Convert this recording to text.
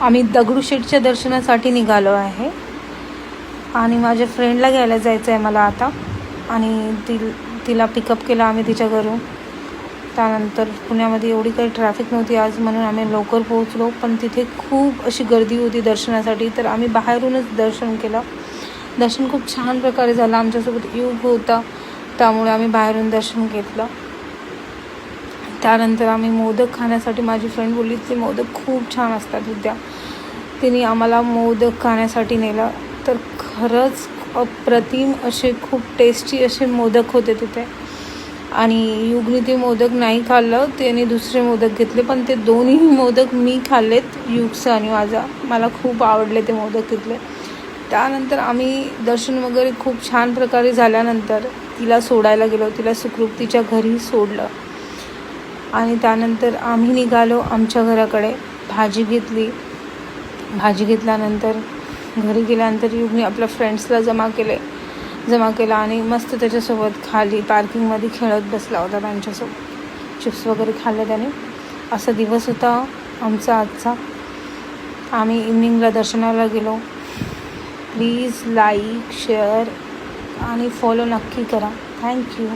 आम्ही दगडूशेठच्या दर्शनासाठी निघालो आहे आणि माझ्या फ्रेंडला घ्यायला जायचं आहे मला आता. आणि तिला पिकअप केलं आम्ही तिच्या घरून. त्यानंतर पुण्यामध्ये एवढी काही ट्रॅफिक नव्हती आज, म्हणून आम्ही लवकर पोहोचलो. पण तिथे खूप अशी गर्दी होती दर्शनासाठी, तर आम्ही बाहेरूनच दर्शन केलं. दर्शन खूप छान प्रकारे झालं. आमच्यासोबत युग होता, त्यामुळे आम्ही बाहेरून दर्शन घेतलं. त्यानंतर आम्ही मोदक खाण्यासाठी, माझी फ्रेंड बोलली ते मोदक खूप छान असतात उद्या, तिने आम्हाला मोदक खाण्यासाठी नेलं. तर खरंच अप्रतिम असे खूप टेस्टी असे मोदक होते तिथे. आणि युगने ते मोदक नाही खाल्लं, त्याने दुसरे मोदक घेतले, पण ते दोन्ही मोदक मी खाल्लेत, युगचं आणि माझा. मला खूप आवडले ते मोदक तिथले. त्यानंतर आम्ही दर्शन वगैरे खूप छान प्रकारे झाल्यानंतर तिला सोडायला गेलो. तिला सुखरूप तिच्या घरी सोडलं आणि त्यानंतर आम्ही निघालो आमच्या घराकडे. भाजी घेतल्यानंतर घरी गेल्यानंतर युगने आपल्या फ्रेंड्सला जमा केला आणि मस्त त्याच्यासोबत खाली पार्किंगमध्ये खेळत बसला होता त्यांच्यासोबत. चिप्स वगैरे खाल्ले त्याने. असा दिवस होता आमचा आजचा. आम्ही इव्हनिंगला दर्शनाला गेलो. प्लीज लाईक, शेअर आणि फॉलो नक्की करा. थँक्यू.